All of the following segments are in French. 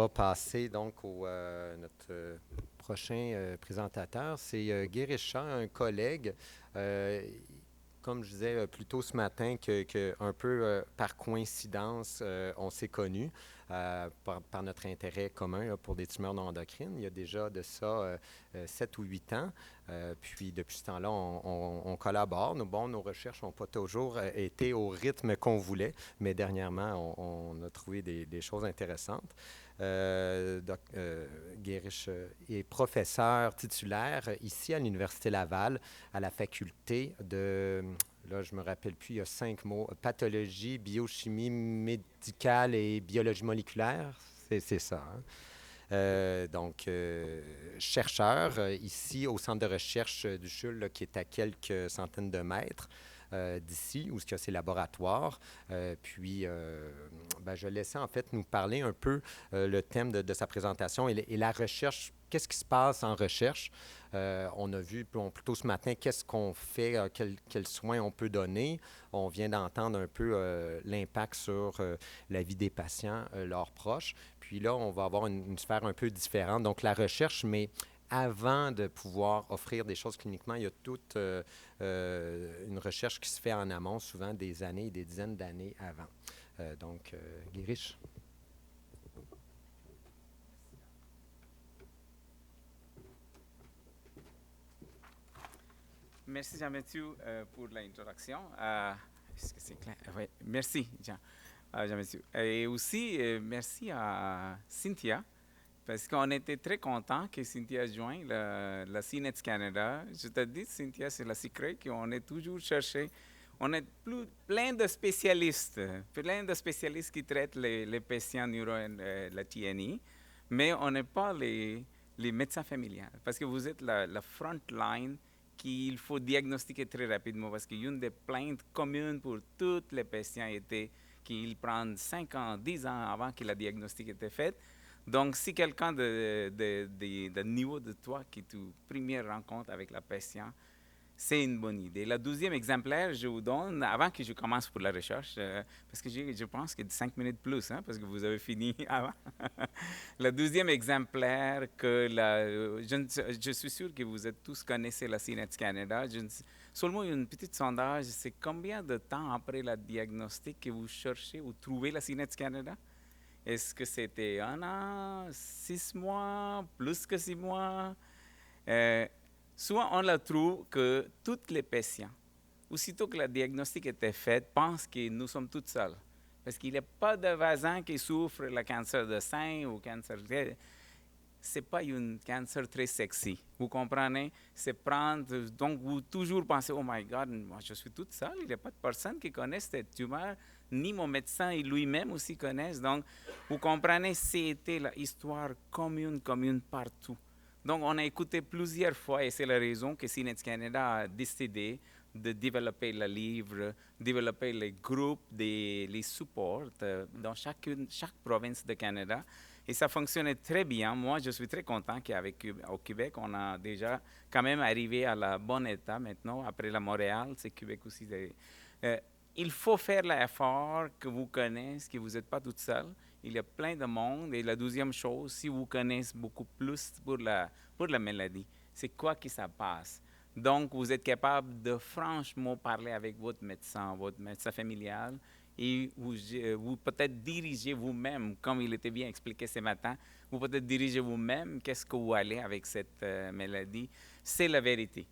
va passer donc au notre prochain présentateur. C'est Guy Richard, un collègue. Euh, Comme je disais plus tôt ce matin, un peu par coïncidence, on s'est connus par notre intérêt commun là, pour des tumeurs non endocrines. Il y a déjà de ça 7 ou 8 ans. Puis depuis ce temps-là, on collabore. Nos recherches n'ont pas toujours été au rythme qu'on voulait, mais dernièrement, on a trouvé des choses intéressantes. Guérich est professeur titulaire ici à l'Université Laval, à la faculté de, là je me rappelle plus, il y a 5 mots, pathologie, biochimie médicale et biologie moléculaire, c'est ça. Hein? Chercheur ici au centre de recherche du CHUL, là, qui est à quelques centaines de mètres d'ici, où il y a ses laboratoires. Je laissais en fait nous parler un peu le thème de sa présentation et la recherche. Qu'est-ce qui se passe en recherche? On a vu plutôt ce matin qu'est-ce qu'on fait, quels soins on peut donner. On vient d'entendre un peu l'impact sur la vie des patients, leurs proches. Puis là, on va avoir une sphère un peu différente. Donc, la recherche, mais avant de pouvoir offrir des choses cliniquement, il y a toute une recherche qui se fait en amont, souvent des années et des dizaines d'années avant. Guérich. Merci Jean-Mathieu pour l'introduction. Est-ce que c'est clair? Oui, merci Jean-Mathieu. Et aussi, merci à Cynthia, parce qu'on était très contents que Cynthia joigne la CNET Canada. Je te dis, Cynthia, c'est le secret qu'on est toujours cherché. On est plein de spécialistes qui traitent les patients neuro la TNI, mais on n'est pas les médecins familiaux, parce que vous êtes la front line qu'il faut diagnostiquer très rapidement, parce qu'une des plaintes communes pour tous les patients était qu'ils prennent 5 ans, 10 ans avant que la diagnostic était faite. Donc, si quelqu'un de niveau de toi qui est ta première rencontre avec la patient, c'est une bonne idée. Le deuxième exemplaire, je vous donne, avant que je commence pour la recherche, parce que je pense que 5 minutes plus, hein, parce que vous avez fini avant. Le deuxième exemplaire, je suis sûr que vous êtes tous connaissez la CNET Canada. Seulement une petite sondage, c'est combien de temps après la diagnostic que vous cherchez ou trouvez la CNET Canada? Est-ce que c'était 1 an, 6 mois, plus que 6 mois? Souvent, on la trouve que tous les patients, aussitôt que le diagnostic était fait, pensent que nous sommes tous seuls. Parce qu'il n'y a pas de voisin qui souffre le cancer de sein ou cancer de... Ce n'est pas un cancer très sexy. Vous comprenez? C'est prendre... Donc, vous toujours pensez, oh my God, moi je suis toute seule, il n'y a pas de personne qui connaisse cette tumeur, ni mon médecin et lui-même aussi connaissent. Donc, vous comprenez, c'était l'histoire commune partout. Donc, on a écouté plusieurs fois, et c'est la raison que CNET Canada a décidé de développer le livre, développer les groupes, les supports dans chaque province de Canada. Et ça fonctionnait très bien. Moi, je suis très content qu'au Québec, on a déjà quand même arrivé à la bonne état maintenant. Après la Montréal, c'est Québec aussi. Il faut faire l'effort que vous connaissez, que vous n'êtes pas tout seul. Il y a plein de monde. Et la deuxième chose, si vous connaissez beaucoup plus pour la maladie, c'est quoi qui ça passe. Donc, vous êtes capable de franchement parler avec votre médecin familial, et vous peut-être dirigez vous-même, comme il était bien expliqué ce matin, vous peut-être dirigez vous-même qu'est-ce que vous allez avec cette maladie. C'est la vérité.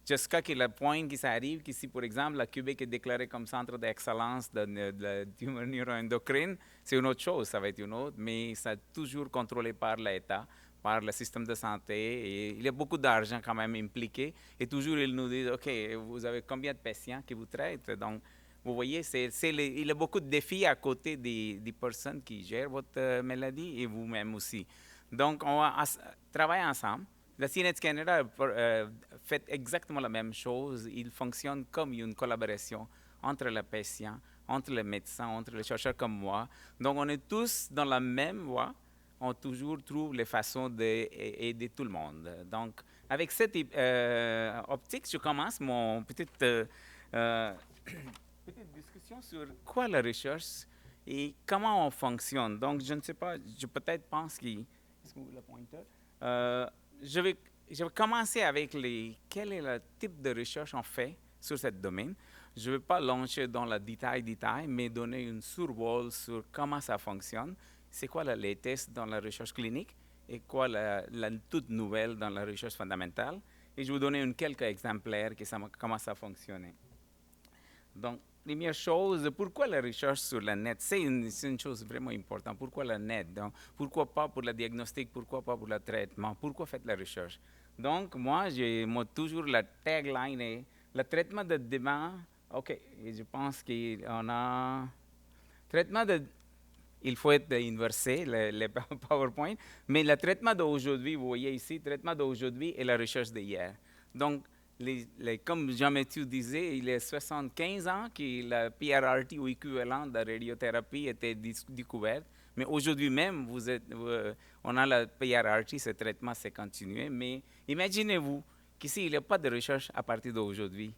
Jusqu'à que le point qui s'arrive, que si par exemple le Québec est déclaré comme centre d'excellence de la tumeur neuroendocrine, c'est une autre chose, ça va être une autre, mais c'est toujours contrôlé par l'État, par le système de santé, et il y a beaucoup d'argent quand même impliqué, et toujours ils nous disent, OK, vous avez combien de patients qui vous traitent? Donc, vous voyez, il y a beaucoup de défis à côté des personnes qui gèrent votre maladie et vous-même aussi. Donc, on va travailler ensemble. La CNET Canada fait exactement la même chose. Il fonctionne comme une collaboration entre les patients, entre les médecins, entre les chercheurs comme moi. Donc, on est tous dans la même voie. On toujours trouve les façons d'aider tout le monde. Donc, avec cette optique, je commence mon petite discussion sur quoi la recherche et comment on fonctionne. Donc, je ne sais pas, je peut-être pense qu'il... Est-ce que vous le pointeur? Euh, je vais, je vais commencer avec quel est le type de recherche on fait sur ce domaine. Je ne vais pas lancer dans le détail, mais donner une survol sur comment ça fonctionne, c'est quoi les tests dans la recherche clinique et quoi la toute nouvelle dans la recherche fondamentale. Et je vais vous donner quelques exemplaires comment ça fonctionne. Donc, première chose, pourquoi la recherche sur le net? C'est une chose vraiment importante. Pourquoi le net? Donc, pourquoi pas pour le diagnostic? Pourquoi pas pour le traitement? Pourquoi faites la recherche? Donc, moi, toujours la tagline est le traitement de demain. OK, et je pense qu'on a traitement de. Il faut être inversé, le PowerPoint. Mais le traitement d'aujourd'hui, vous voyez ici, le traitement d'aujourd'hui est la recherche d'hier. Donc, comme Jean-Mathieu disait, il y a 75 ans que le PRRT ou équivalent de radiothérapie était découvert. Mais aujourd'hui même, on a le PRRT, ce traitement s'est continué. Mais imaginez-vous qu'ici, il n'y a pas de recherche à partir d'aujourd'hui.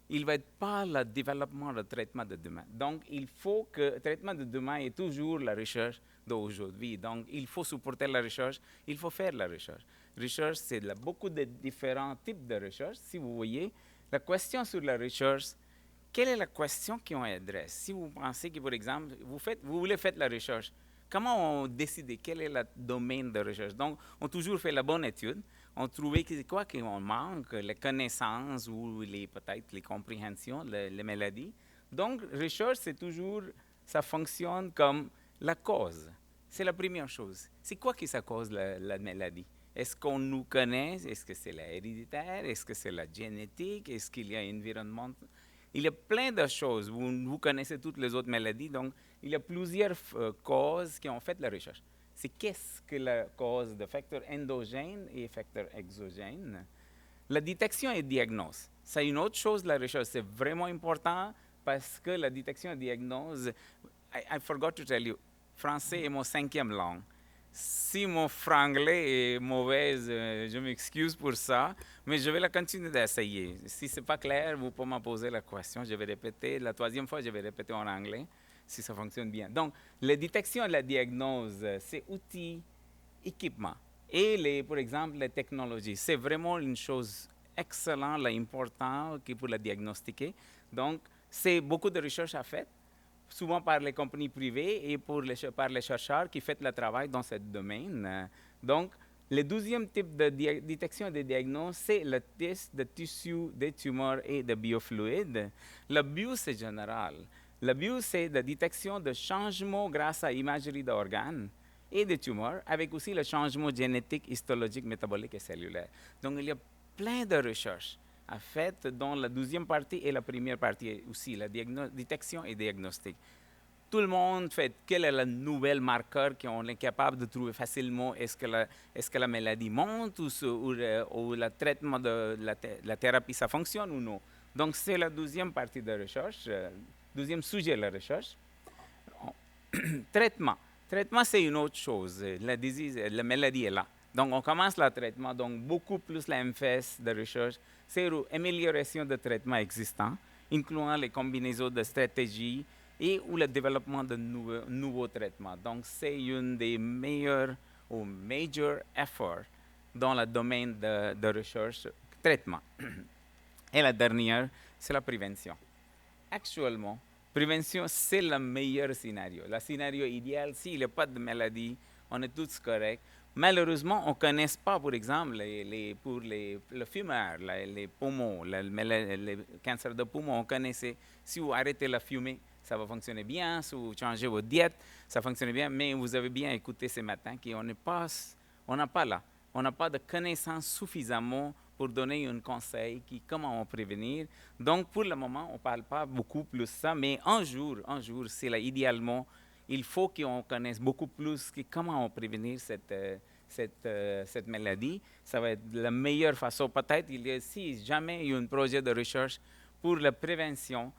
Il ne va être pas le développement du traitement de demain. Donc, il faut que le traitement de demain est toujours la recherche d'aujourd'hui. Donc, il faut supporter la recherche, il faut faire la recherche. Recherche, c'est beaucoup de différents types de recherche. Si vous voyez, la question sur la recherche, quelle est la question qu'on adresse? Si vous pensez que, par exemple, vous voulez faire la recherche, comment on décide quel est le domaine de recherche? Donc, on toujours fait la bonne étude. On trouvait que c'est quoi qu'on manque, les connaissances ou peut-être les compréhensions, les maladies. Donc, recherche, c'est toujours, ça fonctionne comme la cause. C'est la première chose. C'est quoi qui ça cause la maladie? Est-ce qu'on nous connaît? Est-ce que c'est l'héréditaire? Est-ce que c'est la génétique? Est-ce qu'il y a un environnement? Il y a plein de choses. Vous connaissez toutes les autres maladies, donc il y a plusieurs causes qui ont fait la recherche. C'est qu'est-ce que la cause de facteurs endogènes et facteurs exogènes. La détection et diagnose. C'est une autre chose, la recherche. C'est vraiment important parce que la détection et diagnose, I forgot to tell you, français est mon 5e langue. Si mon franglais est mauvais, je m'excuse pour ça, mais je vais la continuer d'essayer. Si ce n'est pas clair, vous pouvez me poser la question. Je vais répéter. La 3e fois, je vais répéter en anglais, si ça fonctionne bien. Donc, la détection et la diagnose, c'est outils, équipement. Et, par exemple, les technologies, c'est vraiment une chose excellente, importante pour la diagnostiquer. Donc, c'est beaucoup de recherche à faire, souvent par les compagnies privées et par les chercheurs qui font le travail dans ce domaine. Donc, le 12e type de détection et de diagnostic, c'est le test de tissus, de tumeurs et de biofluides. Le bio, c'est général. Le bio, c'est la détection de changements grâce à l'imagerie d'organes et de tumeurs, avec aussi le changement génétique, histologique, métabolique et cellulaire. Donc, il y a plein de recherches à faire dans la 12e partie et la première partie aussi, la détection et diagnostic. Tout le monde fait quel est le nouvel marqueur qu'on est capable de trouver facilement. Est-ce que la maladie monte ou le traitement de la thérapie, ça fonctionne ou non? Donc, c'est la 12e partie de la recherche, 12e sujet de la recherche. Traitement. Traitement, c'est une autre chose. La maladie est là. Donc, on commence le traitement. Donc, beaucoup plus l'emphase de recherche, c'est l'amélioration de traitements existants, incluant les combinaisons de stratégies et ou le développement de nouveaux traitements. Donc, c'est une des meilleurs ou major efforts dans le domaine de recherche, traitement. Et la dernière, c'est la prévention. Actuellement, prévention, c'est le meilleur scénario. Le scénario idéal, s'il n'y a pas de maladie, on est tous corrects. Malheureusement, on ne connaît pas, par exemple, pour le fumeur, les poumons, le cancer de poumon, on connaissait. Si vous arrêtez la fumée, ça va fonctionner bien. Si vous changez votre diète, ça fonctionne bien. Mais vous avez bien écouté ce matin qu'on n'a pas là. On n'a pas de connaissances suffisamment pour donner un conseil qui comment on prévenir. Donc, pour le moment, on ne parle pas beaucoup plus de ça, mais un jour, c'est là, idéalement, il faut qu'on connaisse beaucoup plus que comment on prévenir cette maladie. Ça va être la meilleure façon. Peut-être, si jamais il y a un projet de recherche pour la prévention,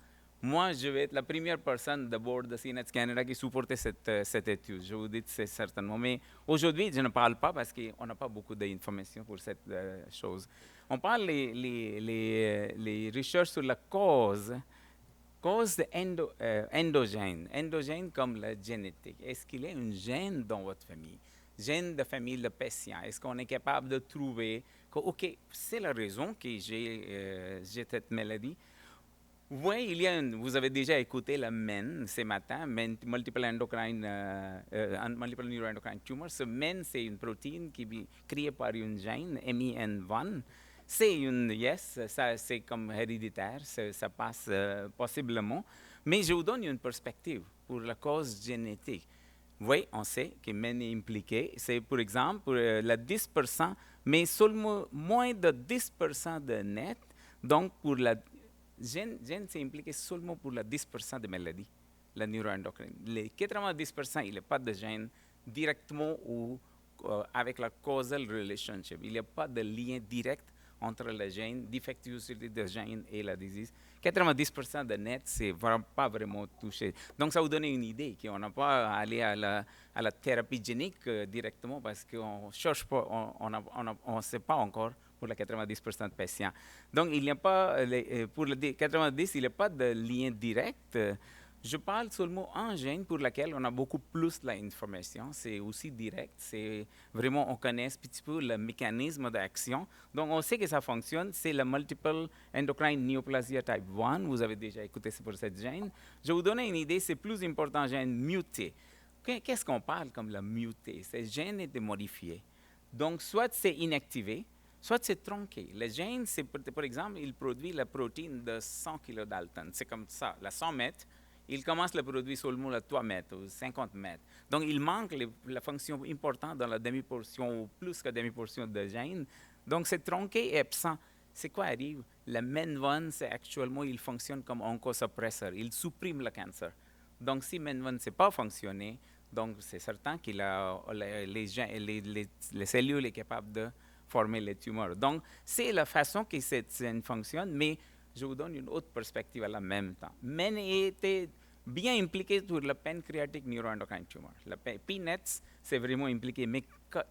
moi, je vais être la première personne de bord de CNETS Canada qui supporte cette étude. Je vous dis c'est certainement. Mais aujourd'hui, je ne parle pas parce qu'on n'a pas beaucoup d'informations pour cette chose. On parle les recherches sur la cause. cause endogène. Endogène comme la génétique. Est-ce qu'il y a une gène dans votre famille? Gène de famille de patient. Est-ce qu'on est capable de trouver que, OK, c'est la raison que j'ai cette maladie? Oui, vous avez déjà écouté le MEN ce matin, Multiple Neuroendocrine Tumor. Ce MEN, c'est une protéine qui est créée par une gène, MEN1. C'est comme héréditaire, ça passe possiblement. Mais je vous donne une perspective pour la cause génétique. Oui, on sait que MEN est impliqué. C'est, par exemple, pour la 10%, mais seulement moins de 10% de net. Donc, pour la gène c'est impliqué seulement pour la 10% de maladies, la neuroendocrine. Les 90%, il n'y a pas de gène directement ou avec la causal relationship. Il n'y a pas de lien direct entre le gène, défectuosité de gène et la disease. 90% de net, c'est pas vraiment touché. Donc, ça vous donne une idée qu'on n'a pas à aller à la thérapie génique directement parce qu'on ne cherche pas, on ne sait pas encore pour les 90% de patients. Donc, il n'y a pas, pour les 90, il n'y a pas de lien direct. Je parle seulement en gène pour lequel on a beaucoup plus d'information. C'est aussi direct. C'est vraiment, on connaît un petit peu le mécanisme d'action. Donc, on sait que ça fonctionne. C'est le multiple endocrine neoplasia type 1. Vous avez déjà écouté pour cette gène. Je vais vous donner une idée. C'est plus important, gène muté. Qu'est-ce qu'on parle comme le muté? Ce gène est modifié. Donc, soit c'est inactivé, soit c'est tronqué. Le gène, c'est, par exemple, il produit la protéine de 100 kilodalton. C'est comme ça, la 100 mètres. Il commence à le produire seulement à 3 mètres ou 50 mètres. Donc, il manque la fonction importante dans la demi-portion ou plus que demi-portion de gène. Donc, c'est tronqué et absent. C'est quoi arrive? Le MEN1, c'est actuellement, il fonctionne comme oncosuppresseur. Il supprime le cancer. Donc, si MEN1 ne sait pas fonctionner, donc c'est certain que les cellules sont capables de former les tumeurs. Donc, c'est la façon que cette gène fonctionne, mais je vous donne une autre perspective à la même temps. MEN était bien impliqué sur le pancreatic neuroendocrine tumor. Le PNETs, c'est vraiment impliqué. Mais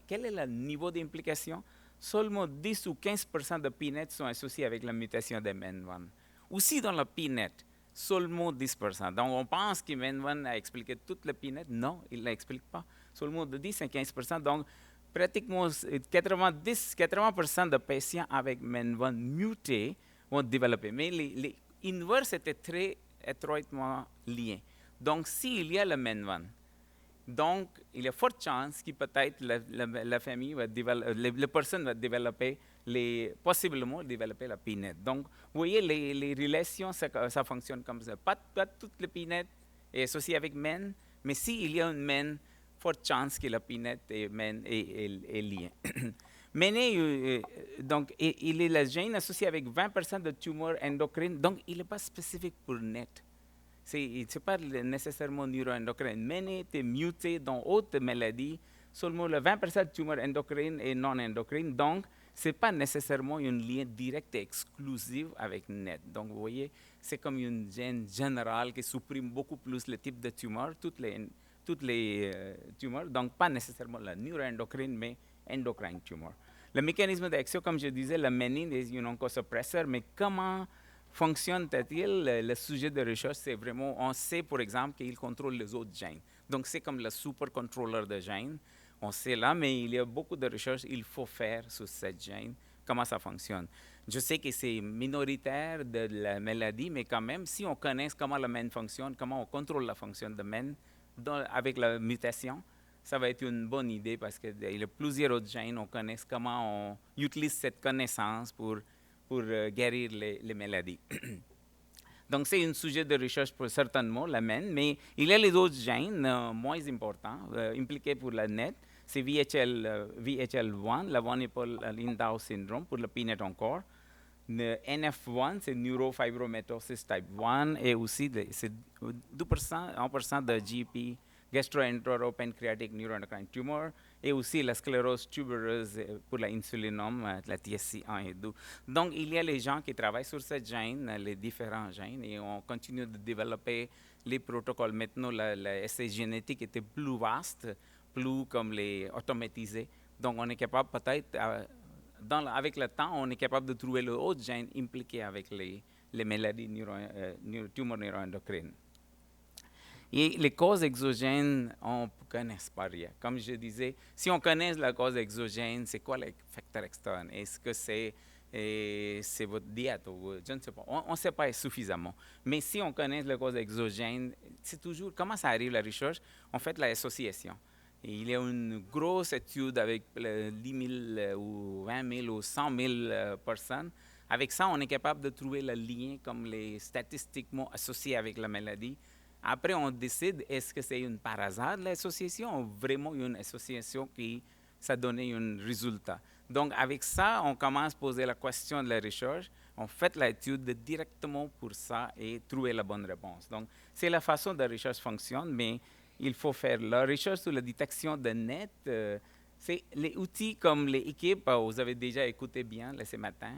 quel est le niveau d'implication? Seulement 10 ou 15% de PNETs sont associés avec la mutation de MEN1. Aussi dans le PNET, seulement 10%. Donc, on pense que MEN1 a expliqué toute le PNET. Non, il ne l'explique pas. Seulement de 10 à 15%. Donc, pratiquement 80% de patients avec MEN1 muté vont développer. Mais les inverses étaient très étroitement liés. Donc, s'il y a le MEN1, donc, il y a forte chance que peut-être la famille va développer, la personne va développer, possiblement développer la PNET. Donc, vous voyez, les relations, ça fonctionne comme ça. Pas toute la PNET est associée avec MEN, mais s'il y a une MEN, forte chance que la PNET et MEN est liée. Donc, il est le gène associé avec 20% de tumeurs endocrines, donc il n'est pas spécifique pour NET. Ce n'est pas nécessairement neuroendocrine. MEN est muté dans d'autres maladies, seulement le 20% de tumeurs endocrines et non endocrines, donc ce n'est pas nécessairement un lien direct et exclusif avec NET. Donc, vous voyez, c'est comme une gène générale qui supprime beaucoup plus le type de tumeur, toutes les tumeurs, donc pas nécessairement la neuroendocrine, mais endocrine tumor. Le mécanisme d'action, comme je disais, le menin est un oncosuppresseur, mais comment fonctionne-t-il? Le sujet de recherche, c'est vraiment, on sait par exemple qu'il contrôle les autres gènes. Donc c'est comme le supercontrôleur de gènes. On sait là, mais il y a beaucoup de recherches qu'il faut faire sur cette gène, comment ça fonctionne. Je sais que c'est minoritaire de la maladie, mais quand même, si on connaît comment le MEN fonctionne, comment on contrôle la fonction de MEN avec la mutation, ça va être une bonne idée parce qu'il y a plusieurs autres gènes, on connaît comment on utilise cette connaissance pour guérir les maladies. Donc, c'est un sujet de recherche pour certainement, la MEN, mais il y a les autres gènes moins importants impliqués pour la NET. C'est VHL1, la Von Hippel-Lindau syndrome, pour le PNET encore. Le NF1, c'est neurofibromatosis type 1, et aussi c'est 2%, 1% de GP, gastroenteropancreatic neuroendocrine tumor, et aussi la sclérose tubereuse pour l'insulinome, la TSC1 et 2. Donc, il y a les gens qui travaillent sur cette gène, les différents gènes, et on continue de développer les protocoles. Maintenant, l'essai génétique était plus vaste, plus comme les automatisés. Donc, on est capable peut-être, avec le temps, on est capable de trouver le autre gène impliqué avec les maladies tumeurs neuroendocrines. Et les causes exogènes, on ne connaît pas rien. Comme je disais, si on connaît la cause exogène, c'est quoi les facteurs externes? Est-ce que c'est votre diète ou je ne sais pas. On ne sait pas suffisamment. Mais si on connaît la cause exogène, c'est toujours, comment ça arrive la recherche? On fait l'association. Il y a une grosse étude avec 10 000 ou 20 000 ou 100 000 personnes. Avec ça, on est capable de trouver le lien comme les statistiquement associés avec la maladie. Après, on décide est-ce que c'est une par hasard l'association ou vraiment une association qui ça donne un résultat. Donc, avec ça, on commence à poser la question de la recherche. On fait l'étude directement pour ça et trouver la bonne réponse. Donc, c'est la façon dont la recherche fonctionne, mais il faut faire la recherche sur la détection de net. C'est les outils comme les équipes, vous avez déjà écouté bien ce matin,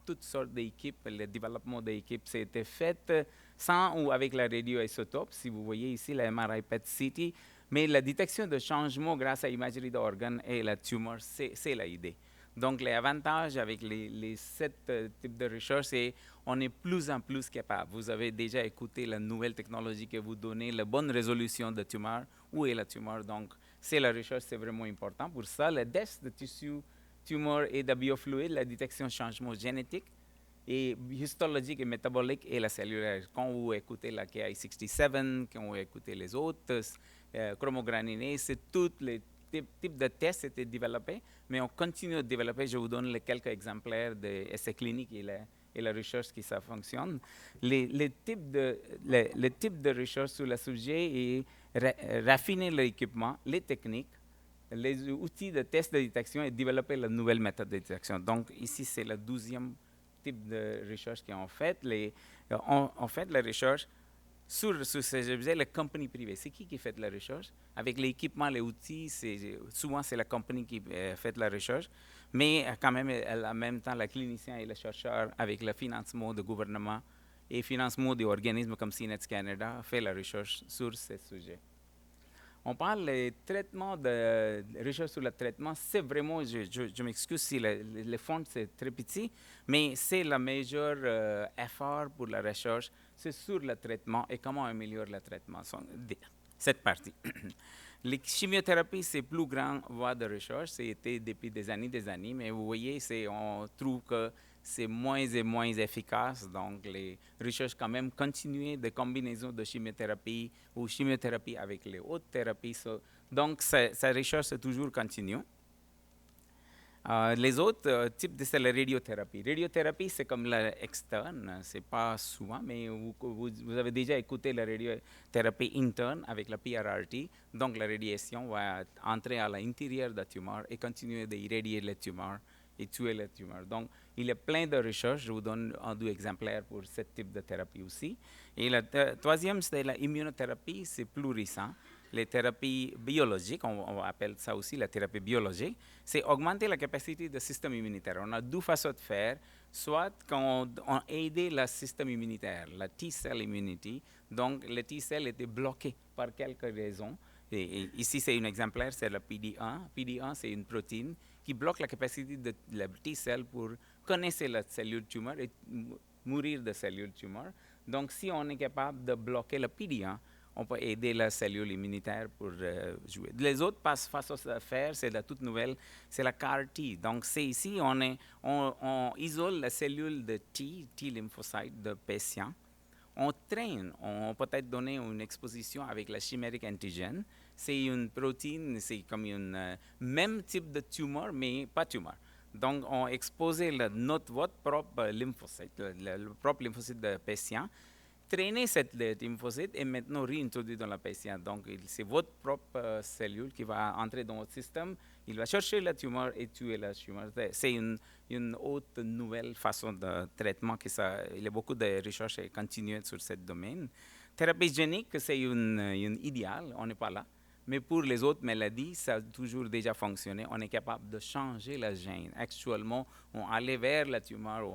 toutes sortes d'équipes, le développement d'équipes, c'était fait sans ou avec la radioisotope. Si vous voyez ici la MRI PET-CT, mais la détection de changement grâce à l'imagerie d'organes et la tumeur, c'est l'idée. Donc, les avantages avec les 7 types de recherche, c'est on est plus en plus capable. Vous avez déjà écouté la nouvelle technologie que vous donnez, la bonne résolution de tumeur. Où est la tumeur? Donc, c'est la recherche, c'est vraiment important. Pour ça, le test de tissu, tumeur et de biofluide, la détection de changement génétique, et histologique et métabolique et la cellulaire. Quand vous écoutez la Ki-67, quand vous écoutez les autres, chromograninés, c'est tous les types de tests qui étaient développés, mais on continue de développer. Je vous donne quelques exemplaires d'essais cliniques et la recherche qui ça fonctionne. Les types de recherche sur le sujet et raffiner l'équipement, les techniques, les outils de test de détection et développer la nouvelle méthode de détection. Donc, ici, c'est le 12e type de recherche qu'on fait. On fait la recherche sur ces objets, les compagnies privées. C'est qui fait la recherche? Avec l'équipement, les outils, souvent c'est la compagnie qui fait la recherche, mais quand même, en même temps, le clinicien et le chercheur, avec le financement du gouvernement et financement des organismes comme CNETS Canada, fait la recherche sur ces sujets. On parle des traitements de recherche sur le traitement. C'est vraiment, je m'excuse si le fond c'est très petit, mais c'est le meilleur effort pour la recherche, c'est sur le traitement et comment améliorer le traitement. Cette partie. Les chimiothérapies, c'est plus grand voie de recherche, c'était depuis des années, mais vous voyez, on trouve que c'est moins et moins efficace. Donc, les recherches quand même continuent de combinaisons de chimiothérapie ou chimiothérapie avec les autres thérapies. Donc, sa recherche est toujours continue. Les autres types, c'est la radiothérapie. Radiothérapie, c'est comme l'externe, c'est pas souvent, mais vous avez déjà écouté la radiothérapie interne avec la PRRT. Donc, la radiation va entrer à l'intérieur de la tumeur et continuer d'irradier les tumeurs et tuer les tumeurs. Donc, il y a plein de recherches. Je vous donne 2 exemplaires pour ce type de thérapie aussi. Et la troisième, c'est l'immunothérapie, c'est plus récent. Les thérapies biologiques, on appelle ça aussi la thérapie biologique, c'est augmenter la capacité du système immunitaire. On a 2 façons de faire. Soit quand on aide le système immunitaire, la T-cell immunity, donc le T-cell était bloqué par quelques raisons. Et ici, c'est un exemplaire, c'est le PD-1. PD-1, c'est une protéine qui bloque la capacité de la T-cell pour connaître la cellule tumeur et mourir de cellule tumeur. Donc, si on est capable de bloquer le PD-1, on peut aider la cellule immunitaire pour jouer. Les autres façons de faire, c'est la toute nouvelle, c'est la CAR-T. Donc, c'est ici, on isole la cellule de T lymphocyte de patient. On traîne, on peut peut-être donner une exposition avec la chimérique antigène. C'est une protéine, c'est comme un même type de tumeur, mais pas tumeur. Donc, on expose votre propre lymphocyte, le propre lymphocyte de patient, traîner cette lymphocyte et maintenant réintroduire dans la patient. Donc, c'est votre propre cellule qui va entrer dans votre système. Il va chercher la tumeur et tuer la tumeur. C'est une autre nouvelle façon de traitement. Il y a beaucoup de recherches et continuer sur ce domaine. Thérapie génique, c'est une idéal. On n'est pas là. Mais pour les autres maladies, ça a toujours déjà fonctionné. On est capable de changer le gène. Actuellement, on allait vers la tumeur,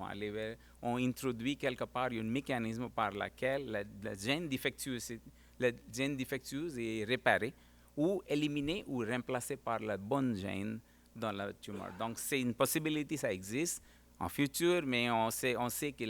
on introduit quelque part un mécanisme par lequel le gène défectueux est réparé ou éliminé ou remplacé par le bon gène dans la tumeur. Donc, c'est une possibilité, ça existe. en futur, mais on sait que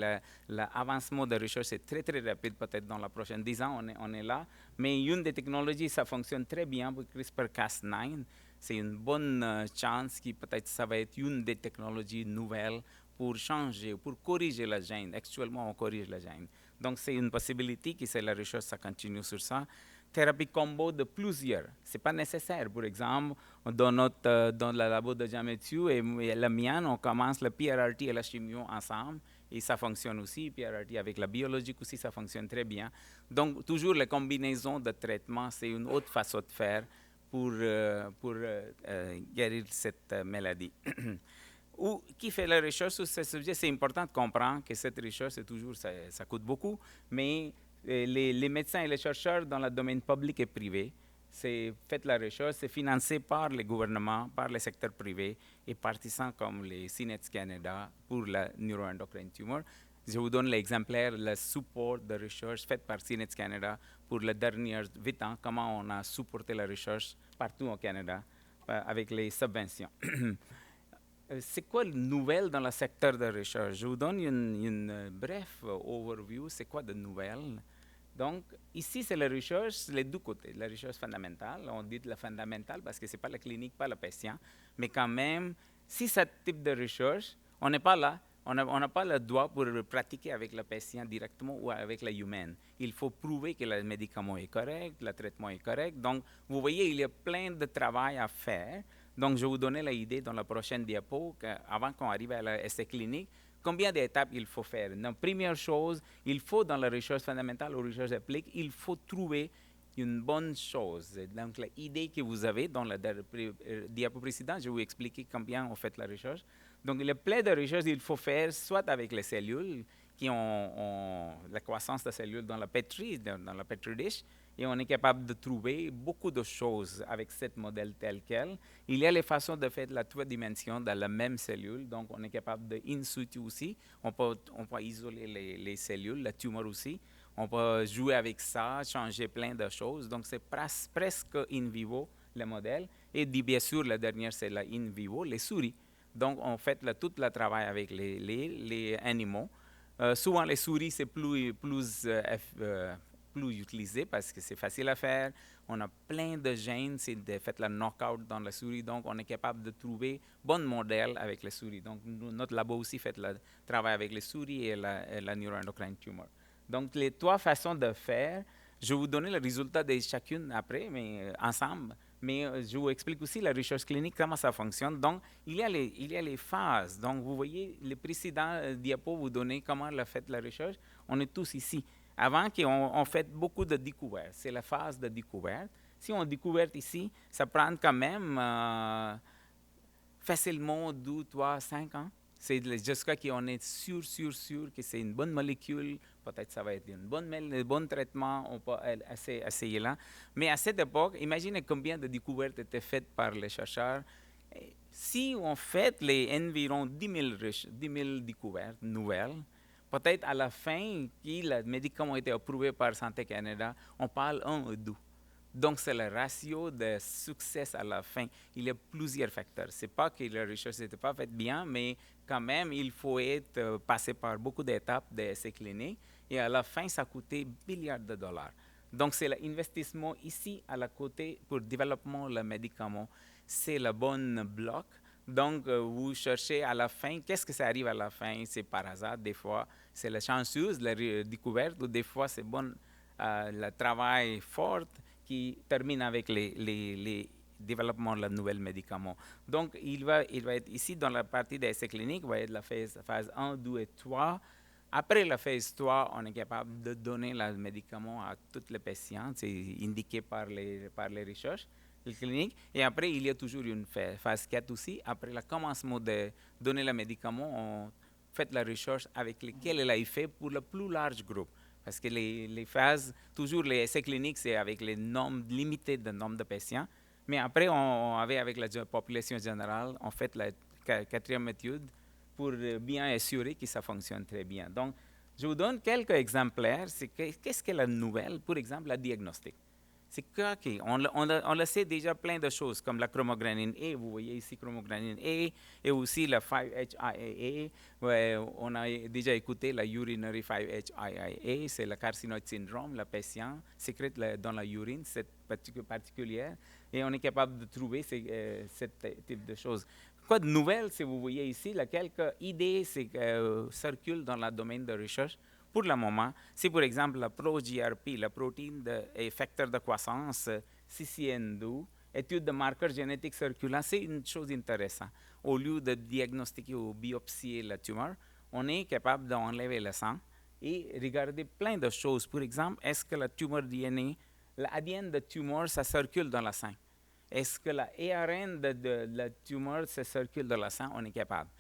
l'avancement de recherche est très, très rapide, peut-être dans la prochaine 10 ans, on est là. Mais une des technologies, ça fonctionne très bien pour CRISPR-Cas9. C'est une bonne chance que peut-être ça va être une des technologies nouvelles pour changer, pour corriger le gène. Actuellement, on corrige le gène. Donc, c'est une possibilité que c'est la recherche, ça continue sur ça. Thérapie combo de plusieurs. Ce n'est pas nécessaire. Par exemple, dans le labo de Jean-Mathieu et la mienne, on commence le PRRT et la chimio ensemble. Et ça fonctionne aussi. PRRT avec la biologique aussi, ça fonctionne très bien. Donc, toujours la combinaison de traitements, c'est une autre façon de faire pour guérir cette maladie. Ou qui fait la recherche sur ce sujet, c'est important de comprendre que cette recherche, c'est toujours, ça coûte beaucoup, mais les médecins et les chercheurs dans le domaine public et privé, c'est fait la recherche, c'est financé par les gouvernements, par le secteur privé et partisans comme les CNETS Canada pour la neuroendocrine tumor. Je vous donne l'exemplaire, le support de recherche fait par CNETS Canada pour les dernières 8 ans, comment on a supporté la recherche partout au Canada avec les subventions. C'est quoi le nouvel dans le secteur de recherche? Je vous donne une bref overview. C'est quoi de nouvelle? Donc, ici, c'est la recherche, les deux côtés. La recherche fondamentale, on dit la fondamentale parce que ce n'est pas la clinique, pas le patient. Mais quand même, si ce type de recherche, on n'est pas là. On n'a pas le droit pour pratiquer avec le patient directement ou avec la humaine. Il faut prouver que le médicament est correct, le traitement est correct. Donc, vous voyez, il y a plein de travail à faire. Donc, je vais vous donner l'idée dans la prochaine diapo, avant qu'on arrive à l'essai clinique, combien d'étapes il faut faire. Donc, première chose, il faut, dans la recherche fondamentale ou recherche appliquée, il faut trouver une bonne chose. Donc, l'idée que vous avez dans la diapo précédente, je vais vous expliquer combien on fait la recherche. Donc, le plan de recherche, il faut faire soit avec les cellules, qui ont la croissance de cellules dans la Petri, dans la Petri dish, et on est capable de trouver beaucoup de choses avec ce modèle tel quel. Il y a les façons de faire la 3 dimensions dans la même cellule, donc on est capable de in situ aussi. On peut isoler les cellules, la tumeur aussi. On peut jouer avec ça, changer plein de choses. Donc c'est presque in vivo le modèle. Et bien sûr, la dernière, c'est la in vivo, les souris. Donc on fait tout le travail avec les animaux. Souvent, les souris, c'est plus utilisé parce que c'est facile à faire. On a plein de gènes, c'est de faire le knockout dans la souris, donc on est capable de trouver bon modèle avec les souris. Donc notre labo aussi fait le travail avec les souris et la neuroendocrine tumor. Donc les 3 façons de faire, je vais vous donner le résultat de chacune après, mais ensemble. Mais je vous explique aussi la recherche clinique, comment ça fonctionne. Donc, il y a les phases. Donc, vous voyez, les précédents diapos vous donnent comment on a fait la recherche. On est tous ici. Avant qu'on fait beaucoup de découvertes. C'est la phase de découverte. Si on découvre ici, ça prend quand même facilement 2, 3, 5 ans. C'est jusqu'à qu'on est sûr que c'est une bonne molécule. Peut-être ça va être un bon traitement. On peut essayer là. Mais à cette époque, imaginez combien de découvertes étaient faites par les chercheurs. Si on fait environ 10 000 découvertes nouvelles, peut-être à la fin, que le médicament a été approuvé par Santé Canada, on parle 1 ou 2. Donc, c'est le ratio de succès à la fin. Il y a plusieurs facteurs. Ce n'est pas que la recherche n'était pas faite bien, mais quand même, il faut être passé par beaucoup d'étapes d'essais cliniques. Et à la fin, ça coûtait milliards de dollars. Donc, c'est l'investissement ici, à la côté, pour le développement du médicament. C'est le bon bloc. Donc, vous cherchez à la fin, qu'est-ce que ça arrive à la fin? C'est par hasard, des fois, c'est la chanceuse, la découverte, ou des fois, c'est bon, le travail fort qui termine avec les développements de nouveaux médicaments. Donc, il va être ici, dans la partie d'essai clinique, il va être la phase 1, 2 et 3. Après la phase 3, on est capable de donner le médicament à tous les patients, c'est indiqué par les recherches cliniques. Et après, il y a toujours une phase 4 aussi. Après le commencement de donner le médicament, on fait la recherche avec lesquels elle a fait pour le plus large groupe. Parce que les phases, toujours les essais cliniques, c'est avec les nombres limités de nombre de patients. Mais après, on avait avec la population générale, on fait la 4e étude pour bien assurer que ça fonctionne très bien. Donc, je vous donne quelques exemplaires. Qu'est-ce que la nouvelle? Pour exemple, la diagnostic. C'est craqué. On le sait déjà plein de choses, comme la chromogranine A. Vous voyez ici chromogranine A, et aussi la 5-HIAA. Ouais, on a déjà écouté la urinary 5-HIAA, c'est le carcinoïde syndrome, la patient sécrète dans la urine, cette particulière, et on est capable de trouver ce type de choses. Quoi de nouvelle, si vous voyez ici, quelques idées circulent dans le domaine de recherche. Pour le moment, c'est par exemple la pro-GRP, la protéine et facteur de croissance, CCN2, étude de marqueurs génétiques circulants, c'est une chose intéressante. Au lieu de diagnostiquer ou biopsier la tumeur, on est capable d'enlever le sang et regarder plein de choses. Par exemple, est-ce que la tumeur DNA, l'ADN de tumeur, ça circule dans le sang? Est-ce que l'ARN de la tumeur, ça circule dans le sang? On est capable.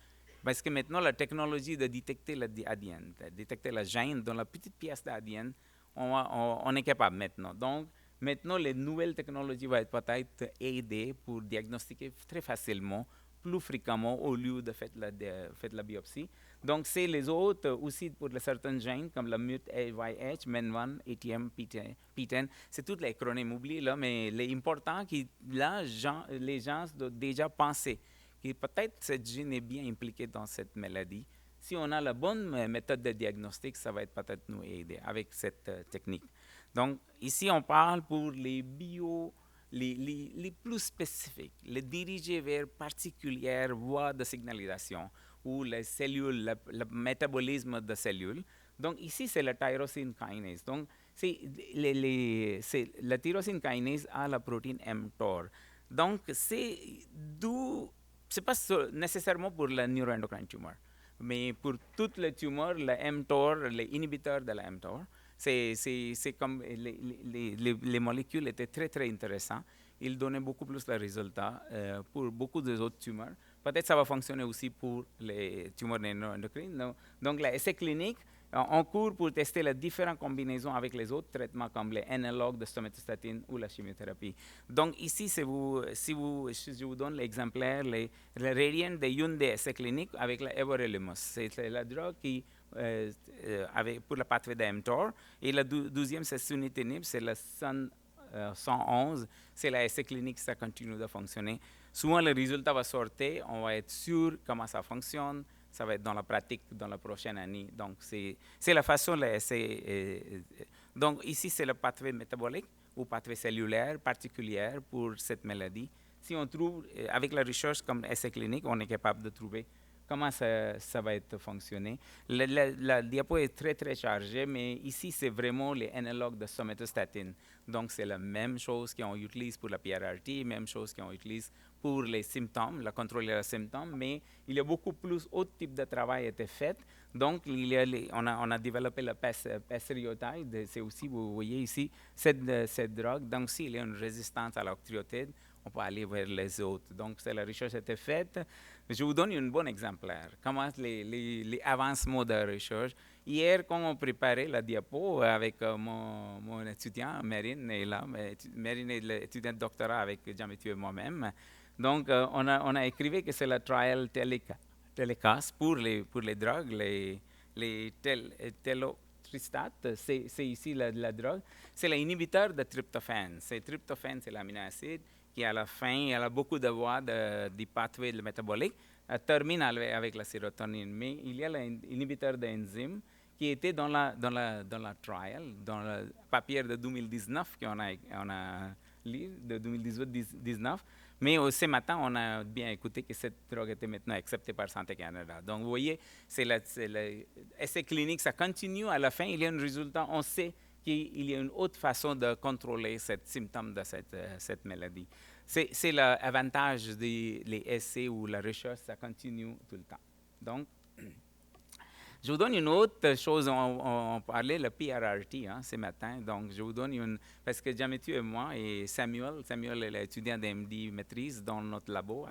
Parce que maintenant, la technologie de détecter l'ADN, de détecter la gène dans la petite pièce d'ADN, on est capable maintenant. Donc, maintenant, les nouvelles technologies vont peut-être aider pour diagnostiquer très facilement, plus fréquemment, au lieu de faire la biopsie. Donc, c'est les autres aussi pour certains gènes, comme la MUT-AYH, MEN1, ATM, PTEN. C'est tous les acronymes, oubliez là, mais l'important que là, les gens doivent déjà penser que peut-être cette gène est bien impliquée dans cette maladie. Si on a la bonne méthode de diagnostic, ça va peut-être nous aider avec cette technique. Donc, ici, on parle pour les les plus spécifiques, les dirigés vers particulières voies de signalisation ou les cellules, le métabolisme de cellules. Donc, ici, c'est la tyrosine kinase. Donc, la tyrosine kinase a la protéine mTOR. Donc, c'est pas nécessairement pour la neuroendocrine tumor, mais pour toutes les tumeurs, le mTOR, les inhibiteurs de la mTOR, c'est comme les molécules étaient très, très intéressantes. Ils donnaient beaucoup plus de résultats pour beaucoup des autres tumeurs. Peut-être ça va fonctionner aussi pour les tumeurs neuroendocrines. Donc, l'essai clinique, en cours pour tester les différentes combinaisons avec les autres traitements comme les analogues de somatostatine ou la chimiothérapie. Donc ici, si je vous donne l'exemplaire, le Radiant de une des essais cliniques avec la everolimus. C'est la drogue qui pour la pathway de mTOR. Et la deuxième, c'est sunitinib, c'est la 111. C'est l'essai clinique, ça continue de fonctionner. Souvent, le résultat va sortir, on va être sûr comment ça fonctionne. Ça va être dans la pratique dans la prochaine année. Donc, c'est la façon de l'essai. Donc, ici, c'est le pathway métabolique ou pathway cellulaire particulière pour cette maladie. Si on trouve, avec la recherche comme essai clinique, on est capable de trouver comment ça va être fonctionné. La diapo est très, très chargée, mais ici, c'est vraiment les analogues de somatostatine. Donc, c'est la même chose qu'on utilise pour la PRRT, même chose qu'on utilise pour les symptômes, la contrôle des symptômes, mais il y a beaucoup plus d'autres types de travail qui a été fait. Donc, on a développé le pasriotide, c'est aussi, vous voyez ici, cette drogue. Donc, s'il y a une résistance à l'octreotide, on peut aller vers les autres. Donc, la recherche a été faite. Je vous donne un bon exemplaire. Comment les avancements de la recherche. Hier, quand on préparait la diapo avec mon étudiant, Marine est là. Marine est l'étudiante de doctorat avec Jean-Mathieu et moi-même. Donc, on a écrit que c'est le trial Telecast pour les drogues, les telotristat, c'est ici la drogue. C'est l'inhibiteur de tryptophane. Tryptophane, c'est l'amino acide qui, à la fin, il a beaucoup de voies du pathway métabolique, termine avec la sérotonine. Mais il y a l'inhibiteur d'enzyme qui était dans la trial, dans le papier de 2019 qu'on a lu, de 2018-19. Mais ce matin, on a bien écouté que cette drogue était maintenant acceptée par Santé Canada. Donc, vous voyez, l'essai clinique, ça continue. À la fin, il y a un résultat. On sait qu'il y a une autre façon de contrôler ce symptôme de cette maladie. C'est l'avantage des essais ou la recherche, ça continue tout le temps. Donc, je vous donne une autre chose, on parlait le PRRT ce matin, donc je vous donne parce que Jean-Mathieu et moi et Samuel est l'étudiant d'MD maîtrise dans notre labo,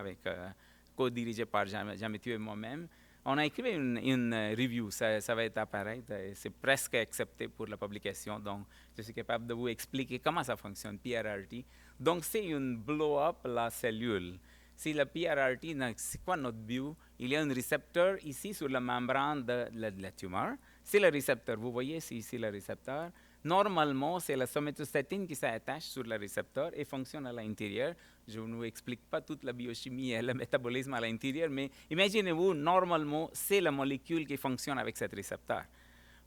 co-dirigé par Jean-Mathieu et moi-même. On a écrit une review, ça va être apparaître, c'est presque accepté pour la publication, donc je suis capable de vous expliquer comment ça fonctionne, PRRT. Donc c'est une blow-up la cellule. Si le PRRT, c'est quoi notre but? Il y a un récepteur ici sur la membrane de la tumeur. C'est le récepteur. Vous voyez, c'est ici le récepteur. Normalement, c'est la somatostatine qui s'attache sur le récepteur et fonctionne à l'intérieur. Je ne vous explique pas toute la biochimie et le métabolisme à l'intérieur, mais imaginez-vous, normalement, c'est la molécule qui fonctionne avec ce récepteur.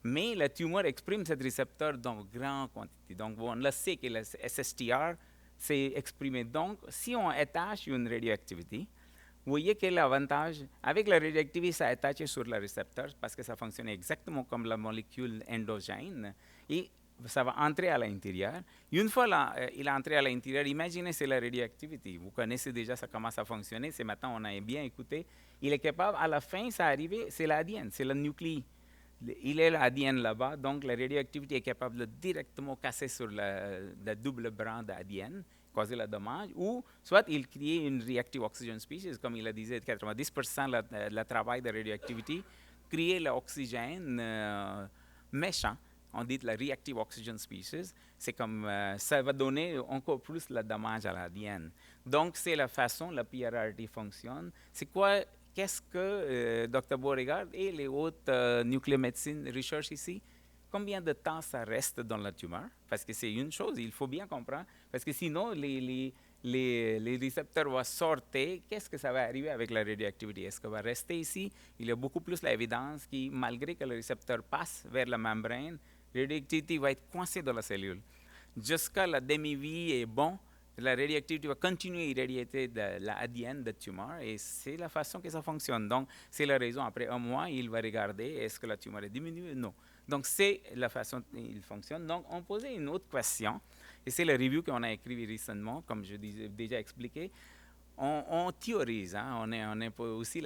Mais la tumeur exprime ce récepteur dans grande quantité. Donc, on le sait que le SSTR s'est exprimé. Donc, si on attache une radioactivité, vous voyez quel est l'avantage? Avec la radioactivité, ça attache sur le récepteur parce que ça fonctionne exactement comme la molécule endogène et ça va entrer à l'intérieur. Une fois il est entré à l'intérieur, imaginez c'est la radioactivité. Vous connaissez déjà ça commence à fonctionner. Ce matin, on a bien écouté. Il est capable, à la fin, ça arrive, c'est l'ADN, c'est le nucléi. Il est l'ADN là-bas, donc la radioactivité est capable de directement casser sur le double brin d'ADN, causer le dommage, ou soit il crée une reactive oxygen species, comme il a dit, 90% le travail de radioactivité, créer l'oxygène méchant. On dit la reactive oxygen species, c'est comme ça va donner encore plus le dommage à l'ADN. Donc c'est la façon la PRRT fonctionne. C'est quoi? Qu'est-ce que Dr. Beauregard et les autres nuclear medicine research ici, combien de temps ça reste dans la tumeur? Parce que c'est une chose, il faut bien comprendre, parce que sinon les récepteurs vont sortir, qu'est-ce que ça va arriver avec la radioactivité? Est-ce qu'il va rester ici? Il y a beaucoup plus d'évidence que malgré que le récepteur passe vers la membrane, la radioactivité va être coincée dans la cellule. Jusqu'à la demi-vie est bon, la radioactivité va continuer à irradier de l'ADN de tumeur et c'est la façon que ça fonctionne. Donc, c'est la raison, après un mois, il va regarder est-ce que la tumeur est diminuée ou non. Donc, c'est la façon dont il fonctionne. Donc, on posait une autre question et c'est le review qu'on a écrit récemment, comme je disais, déjà expliqué. On théorise, hein, aussi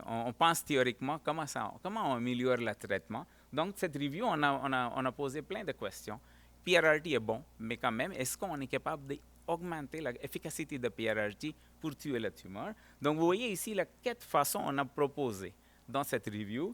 on pense théoriquement comment on améliore le traitement. Donc, cette review, on a posé plein de questions. PRRT est bon, mais quand même, est-ce qu'on est capable d'augmenter l'efficacité de PRRT pour tuer la tumeur? Donc, vous voyez ici les 4 façons qu'on a proposées dans cette review.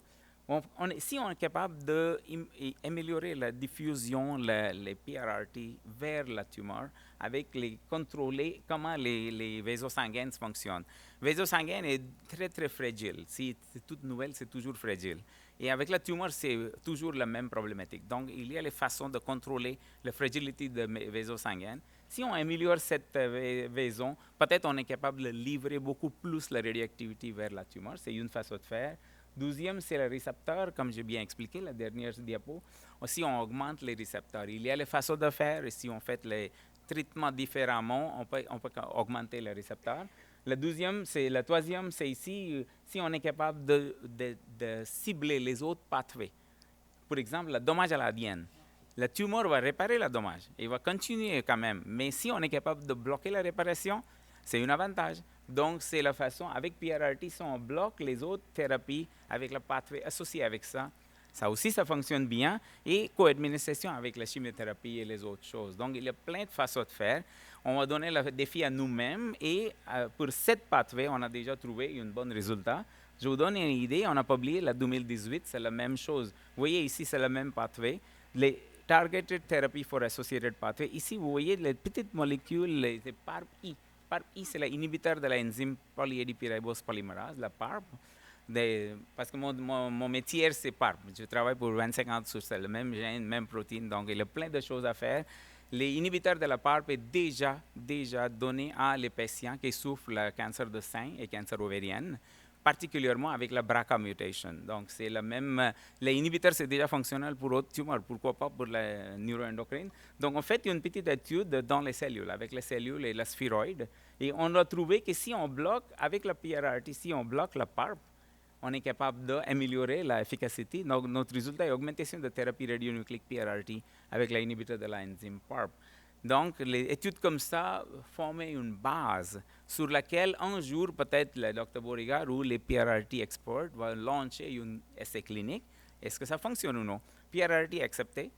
Si on est capable d'améliorer la diffusion, les PRRT vers la tumeur, avec contrôler comment les vaisseaux sanguins fonctionnent. Le vaisseau sanguin est très, très fragile. Si c'est toute nouvelle, c'est toujours fragile. Et avec la tumeur, c'est toujours la même problématique. Donc, il y a les façons de contrôler la fragilité des vaisseaux sanguins. Si on améliore cette vaisseau, peut-être on est capable de livrer beaucoup plus la radioactivité vers la tumeur. C'est une façon de faire. Deuxième, c'est le récepteur, comme j'ai bien expliqué la dernière diapo. Si on augmente les récepteurs, il y a les façons de faire. Et si on fait les traitements différemment, on peut augmenter les récepteurs. La troisième, c'est ici, si on est capable de cibler les autres pathways. Par exemple, le dommage à l'ADN. La tumeur va réparer le dommage. Il va continuer quand même. Mais si on est capable de bloquer la réparation, c'est un avantage. Donc, c'est la façon, avec PRRT, si on bloque les autres thérapies avec le pathway associé avec ça, ça aussi, ça fonctionne bien. Et co-administration avec la chimiothérapie et les autres choses. Donc, il y a plein de façons de faire. On va donner le défi à nous-mêmes. Et pour cette pathway, on a déjà trouvé un bon résultat. Je vous donne une idée. On a publié la 2018, c'est la même chose. Vous voyez ici, c'est le même pathway. Les Targeted Therapy for Associated Pathway. Ici, vous voyez les petites molécules, c'est PARP-I. PARP-I, c'est l'inhibiteur de l'enzyme polyadipyribose polymérase, la PARP. Parce que mon métier, c'est PARP. Je travaille pour 25 ans sur le même gène, même protéine, donc il y a plein de choses à faire. L'inhibiteur de la PARP est déjà donné à les patients qui souffrent le cancer de sein et cancer ovérien, particulièrement avec la BRCA mutation. Donc, c'est le même. L'inhibiteur, c'est déjà fonctionnel pour autres tumeurs, pourquoi pas pour la neuroendocrine. Donc, on fait une petite étude dans les cellules, avec les cellules et la sphéroïde, et on a trouvé que si on bloque, avec la PRRT, si on bloque la PARP, on est capable d'améliorer l'efficacité. Donc, notre résultat est augmentation de thérapie radionucléique PRRT avec l'inhibiteur de l'enzyme PARP. Donc, les études comme ça formaient une base sur laquelle un jour, peut-être le Dr. Beauregard ou les PRRT experts vont lancer un essai clinique. Est-ce que ça fonctionne ou non? PRRT accepté,